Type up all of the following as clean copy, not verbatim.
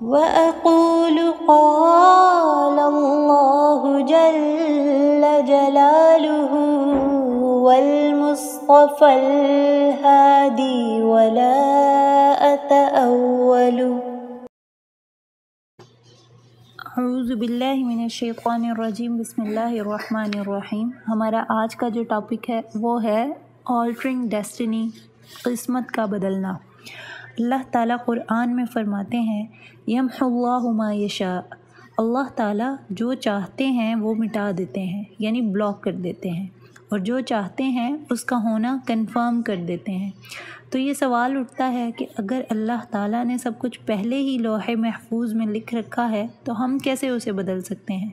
وَأَقُولُ قَالَ اللَّهُ جَلَّ جَلَالُهُ وَالْمُصْطَفَى الْهَادِي وَلَا أَتَأَوَّلُ۔ اعوذ باللہ من الشیطان الرجیم، بسم اللہ الرحمن الرحیم۔ ہمارا آج کا جو ٹاپک ہے وہ ہے آلٹرنگ ڈیسٹنی، قسمت کا بدلنا۔ اللہ تعالیٰ قرآن میں فرماتے ہیں یمحو اللہ ما یشاء، اللہ تعالیٰ جو چاہتے ہیں وہ مٹا دیتے ہیں، یعنی بلاک کر دیتے ہیں، اور جو چاہتے ہیں اس کا ہونا کنفرم کر دیتے ہیں۔ تو یہ سوال اٹھتا ہے کہ اگر اللہ تعالیٰ نے سب کچھ پہلے ہی لوح محفوظ میں لکھ رکھا ہے تو ہم کیسے اسے بدل سکتے ہیں؟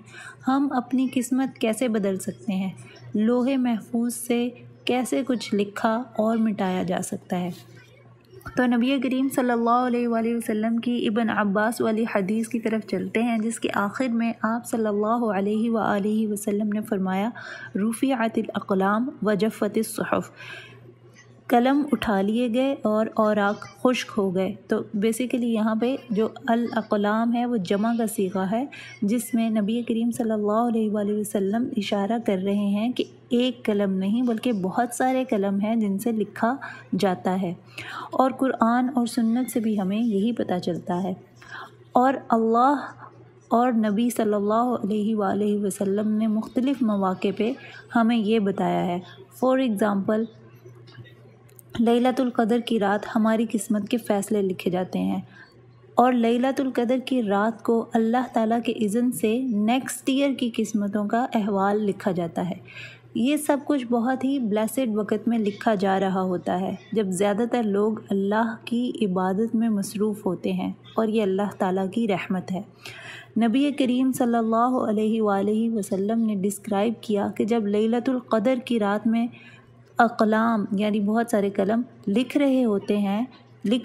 ہم اپنی قسمت کیسے بدل سکتے ہیں؟ لوح محفوظ سے کیسے کچھ لکھا اور مٹایا جا سکتا ہے؟ تو نبی کریم صلی اللہ علیہ وآلہ وسلم کی ابن عباس والی حدیث کی طرف چلتے ہیں، جس کے آخر میں آپ صلی اللہ علیہ وآلہ وسلم نے فرمایا رفعت الاقلام وجفت الصحف، قلم اٹھا لیے گئے اور اوراق خشک ہو گئے۔ تو بیسیکلی یہاں پہ جو الاقلام ہے وہ جمع کا صیغہ ہے، جس میں نبی کریم صلی اللہ علیہ وآلہ وسلم اشارہ کر رہے ہیں کہ ایک قلم نہیں بلکہ بہت سارے قلم ہیں جن سے لکھا جاتا ہے، اور قرآن اور سنت سے بھی ہمیں یہی پتہ چلتا ہے۔ اور اللہ اور نبی صلی اللہ علیہ وآلہ وسلم نے مختلف مواقع پہ ہمیں یہ بتایا ہے۔ فار ایگزامپل، لیلۃ القدر کی رات ہماری قسمت کے فیصلے لکھے جاتے ہیں، اور لیلۃ القدر کی رات کو اللہ تعالیٰ کے اذن سے نیکسٹ ایئر کی قسمتوں کا احوال لکھا جاتا ہے۔ یہ سب کچھ بہت ہی بلیسڈ وقت میں لکھا جا رہا ہوتا ہے، جب زیادہ تر لوگ اللہ کی عبادت میں مصروف ہوتے ہیں، اور یہ اللہ تعالیٰ کی رحمت ہے۔ نبی کریم صلی اللہ علیہ وآلہ وسلم نے ڈسکرائب کیا کہ جب لیلۃ القدر کی رات میں اقلام یعنی بہت سارے قلم لکھ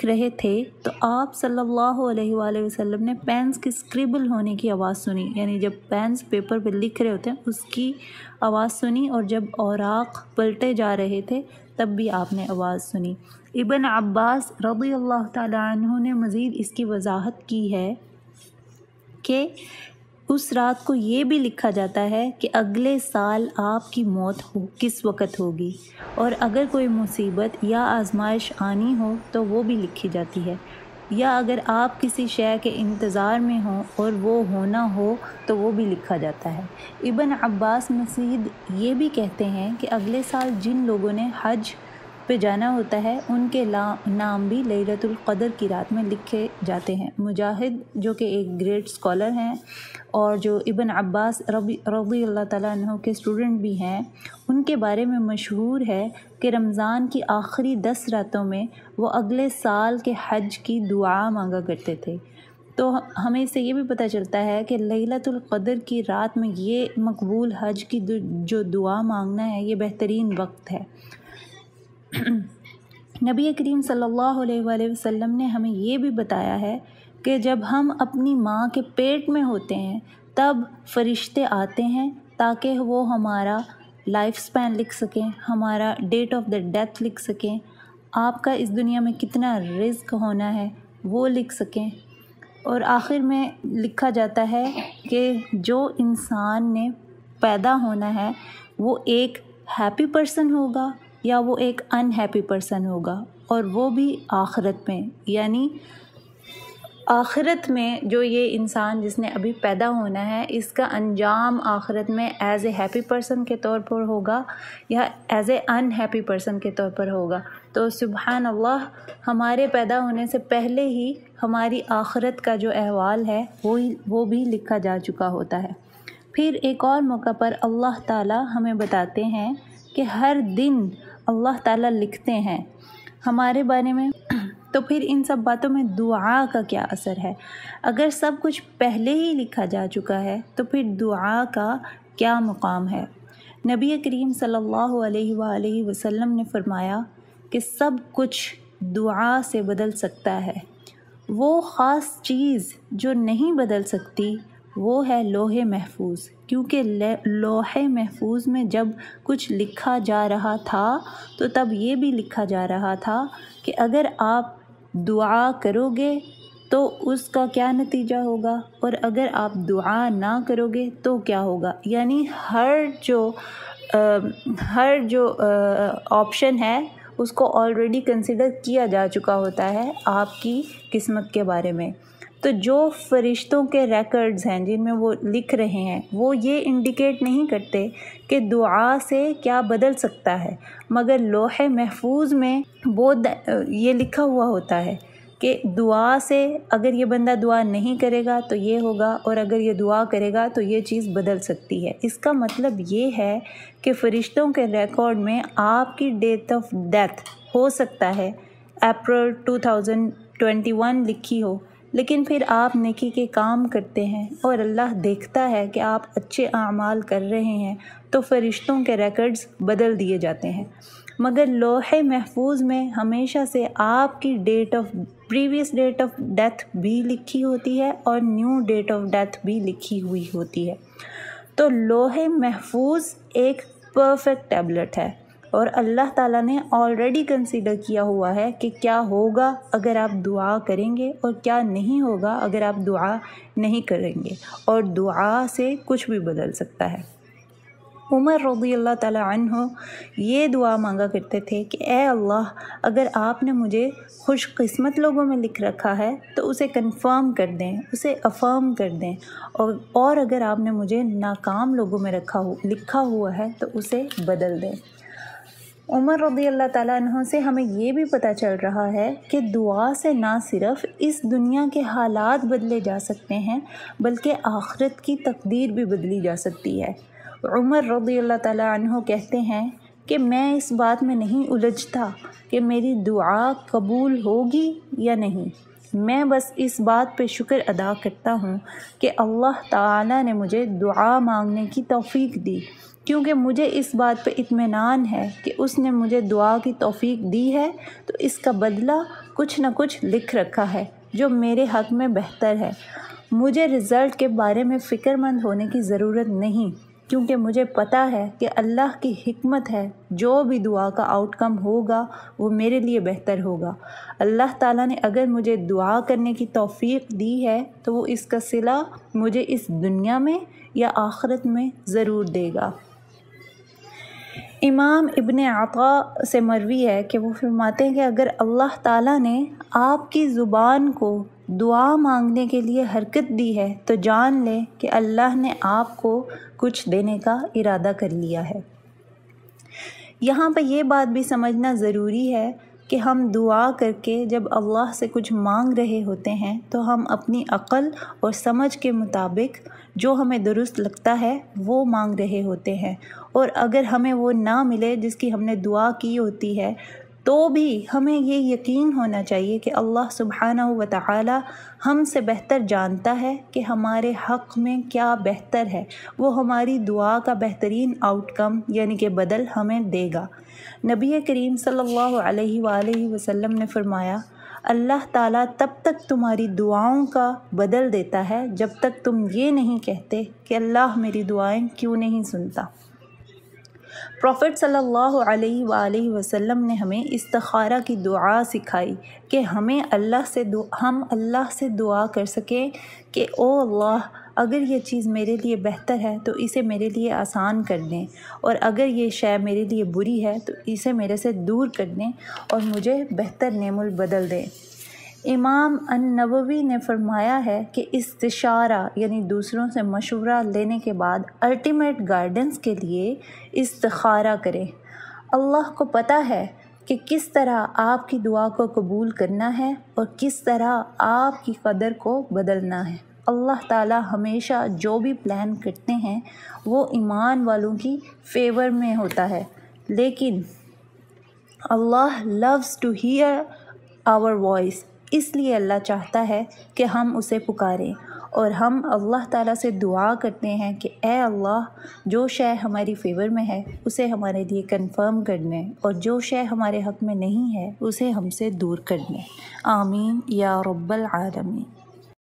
رہے تھے تو آپ صلی اللہ علیہ وآلہ وسلم نے پینس کے اسکریبل ہونے کی آواز سنی، یعنی جب پینس پیپر پہ لکھ رہے ہوتے ہیں اس کی آواز سنی، اور جب اوراق پلٹے جا رہے تھے تب بھی آپ نے آواز سنی۔ ابن عباس رضی اللہ تعالیٰ عنہ نے مزید اس کی وضاحت کی ہے کہ اس رات کو یہ بھی لکھا جاتا ہے کہ اگلے سال آپ کی موت کس وقت ہوگی، اور اگر کوئی مصیبت یا آزمائش آنی ہو تو وہ بھی لکھی جاتی ہے، یا اگر آپ کسی شے کے انتظار میں ہوں اور وہ ہونا ہو تو وہ بھی لکھا جاتا ہے۔ ابن عباس مزید یہ بھی کہتے ہیں کہ اگلے سال جن لوگوں نے حج پہ جانا ہوتا ہے ان کے نام بھی لیلۃ القدر کی رات میں لکھے جاتے ہیں۔ مجاہد جو کہ ایک گریٹ اسکالر ہیں اور جو ابن عباس رضی اللہ تعالیٰ عنہ کے اسٹوڈنٹ بھی ہیں، ان کے بارے میں مشہور ہے کہ رمضان کی آخری 10 راتوں میں وہ اگلے سال کے حج کی دعا مانگا کرتے تھے۔ تو ہمیں اس سے یہ بھی پتہ چلتا ہے کہ لیلۃ القدر کی رات میں یہ مقبول حج کی جو دعا مانگنا ہے یہ بہترین وقت ہے۔ نبی کریم صلی اللہ علیہ وآلہ وسلم نے ہمیں یہ بھی بتایا ہے کہ جب ہم اپنی ماں کے پیٹ میں ہوتے ہیں تب فرشتے آتے ہیں تاکہ وہ ہمارا لائف سپین لکھ سکیں، ہمارا ڈیٹ آف دا ڈیتھ لکھ سکیں، آپ کا اس دنیا میں کتنا رزق ہونا ہے وہ لکھ سکیں، اور آخر میں لکھا جاتا ہے کہ جو انسان نے پیدا ہونا ہے وہ ایک ہیپی پرسن ہوگا یا وہ ایک ان ہیپی پرسن ہوگا، اور وہ بھی آخرت میں، یعنی آخرت میں جو یہ انسان جس نے ابھی پیدا ہونا ہے اس کا انجام آخرت میں ایز اے ہیپی پرسن کے طور پر ہوگا یا as a in happy person کے طور پر ہوگا۔ تو سبحان اللہ، ہمارے پیدا ہونے سے پہلے ہی ہماری آخرت کا جو احوال ہے وہ بھی لکھا جا چکا ہوتا ہے۔ پھر ایک اور موقع پر اللہ تعالیٰ ہمیں بتاتے ہیں کہ ہر دن اللہ تعالیٰ لکھتے ہیں ہمارے بارے میں۔ تو پھر ان سب باتوں میں دعا کا کیا اثر ہے؟ اگر سب کچھ پہلے ہی لکھا جا چکا ہے تو پھر دعا کا کیا مقام ہے؟ نبی کریم صلی اللہ علیہ وآلہ وسلم نے فرمایا کہ سب کچھ دعا سے بدل سکتا ہے، وہ خاص چیز جو نہیں بدل سکتی وہ ہے لوح محفوظ، کیونکہ لوح محفوظ میں جب کچھ لکھا جا رہا تھا تو تب یہ بھی لکھا جا رہا تھا کہ اگر آپ دعا کرو گے تو اس کا کیا نتیجہ ہوگا، اور اگر آپ دعا نہ کرو گے تو کیا ہوگا. یعنی ہر جو آپشن ہے اس کو آلریڈی کنسیڈر کیا جا چکا ہوتا ہے آپ کی قسمت کے بارے میں. تو جو فرشتوں کے ریکارڈز ہیں جن میں وہ لکھ رہے ہیں وہ یہ انڈیکیٹ نہیں کرتے کہ دعا سے کیا بدل سکتا ہے، مگر لوح محفوظ میں وہ یہ لکھا ہوا ہوتا ہے کہ دعا سے اگر یہ بندہ دعا نہیں کرے گا تو یہ ہوگا، اور اگر یہ دعا کرے گا تو یہ چیز بدل سکتی ہے. اس کا مطلب یہ ہے کہ فرشتوں کے ریکارڈ میں آپ کی ڈیٹ آف ڈیتھ ہو سکتا ہے اپریل 2021 لکھی ہو، لیکن پھر آپ نیکی کے کام کرتے ہیں اور اللہ دیکھتا ہے کہ آپ اچھے اعمال کر رہے ہیں تو فرشتوں کے ریکارڈز بدل دیے جاتے ہیں. مگر لوح محفوظ میں ہمیشہ سے آپ کی پریویس ڈیٹ آف ڈیتھ بھی لکھی ہوتی ہے اور نیو ڈیٹ آف ڈیتھ بھی لکھی ہوئی ہوتی ہے. تو لوح محفوظ ایک پرفیکٹ ٹیبلٹ ہے، اور اللہ تعالیٰ نے آلریڈی کنسیڈر کیا ہوا ہے کہ کیا ہوگا اگر آپ دعا کریں گے اور کیا نہیں ہوگا اگر آپ دعا نہیں کریں گے، اور دعا سے کچھ بھی بدل سکتا ہے. عمر رضی اللہ تعالیٰ عنہ یہ دعا مانگا کرتے تھے کہ اے اللہ، اگر آپ نے مجھے خوش قسمت لوگوں میں لکھ رکھا ہے تو اسے کنفرم کر دیں، اسے افرم کر دیں، اور اگر آپ نے مجھے ناکام لوگوں میں لکھا ہوا ہے تو اسے بدل دیں. عمر رضی اللہ تعالیٰ عنہ سے ہمیں یہ بھی پتہ چل رہا ہے کہ دعا سے نہ صرف اس دنیا کے حالات بدلے جا سکتے ہیں بلکہ آخرت کی تقدیر بھی بدلی جا سکتی ہے. عمر رضی اللہ تعالیٰ عنہ کہتے ہیں کہ میں اس بات میں نہیں الجھتا کہ میری دعا قبول ہوگی یا نہیں، میں بس اس بات پہ شکر ادا کرتا ہوں کہ اللہ تعالیٰ نے مجھے دعا مانگنے کی توفیق دی، کیونکہ مجھے اس بات پہ اطمینان ہے کہ اس نے مجھے دعا کی توفیق دی ہے تو اس کا بدلہ کچھ نہ کچھ لکھ رکھا ہے جو میرے حق میں بہتر ہے. مجھے رزلٹ کے بارے میں فکر مند ہونے کی ضرورت نہیں، کیونکہ مجھے پتہ ہے کہ اللہ کی حکمت ہے، جو بھی دعا کا آؤٹ کم ہوگا وہ میرے لیے بہتر ہوگا. اللہ تعالیٰ نے اگر مجھے دعا کرنے کی توفیق دی ہے تو وہ اس کا صلہ مجھے اس دنیا میں یا آخرت میں ضرور دے گا. امام ابن عطا سے مروی ہے کہ وہ فرماتے ہیں کہ اگر اللہ تعالیٰ نے آپ کی زبان کو دعا مانگنے کے لیے حرکت دی ہے تو جان لیں کہ اللہ نے آپ کو کچھ دینے کا ارادہ کر لیا ہے. یہاں پہ یہ بات بھی سمجھنا ضروری ہے کہ ہم دعا کر کے جب اللہ سے کچھ مانگ رہے ہوتے ہیں تو ہم اپنی عقل اور سمجھ کے مطابق جو ہمیں درست لگتا ہے وہ مانگ رہے ہوتے ہیں، اور اگر ہمیں وہ نہ ملے جس کی ہم نے دعا کی ہوتی ہے تو بھی ہمیں یہ یقین ہونا چاہیے کہ اللہ سبحانہ و تعالی ہم سے بہتر جانتا ہے کہ ہمارے حق میں کیا بہتر ہے، وہ ہماری دعا کا بہترین آؤٹ کم یعنی کہ بدل ہمیں دے گا. نبی کریم صلی اللہ علیہ وآلہ وسلم نے فرمایا، اللہ تعالیٰ تب تک تمہاری دعاؤں کا بدل دیتا ہے جب تک تم یہ نہیں کہتے کہ اللہ میری دعائیں کیوں نہیں سنتا. پروفٹ صلی اللہ علیہ وآلہ وسلم نے ہمیں استخارہ کی دعا سکھائی کہ ہم اللہ سے دعا کر سکیں کہ او اللہ، اگر یہ چیز میرے لیے بہتر ہے تو اسے میرے لیے آسان کر دیں، اور اگر یہ شے میرے لیے بری ہے تو اسے میرے سے دور کر دیں اور مجھے بہتر نعم البدل دیں. امام النووی نے فرمایا ہے کہ استشارہ یعنی دوسروں سے مشورہ لینے کے بعد الٹیمیٹ گائیڈنس کے لیے استخارہ کریں. اللہ کو پتہ ہے کہ کس طرح آپ کی دعا کو قبول کرنا ہے اور کس طرح آپ کی قدر کو بدلنا ہے. اللہ تعالیٰ ہمیشہ جو بھی پلان کرتے ہیں وہ ایمان والوں کی فیور میں ہوتا ہے، لیکن اللہ loves to hear our voice، اس لیے اللہ چاہتا ہے کہ ہم اسے پکاریں، اور ہم اللہ تعالیٰ سے دعا کرتے ہیں کہ اے اللہ، جو شے ہماری فیور میں ہے اسے ہمارے لیے کنفرم کر دیں، اور جو شے ہمارے حق میں نہیں ہے اسے ہم سے دور کر دیں. آمین یا رب العالمین.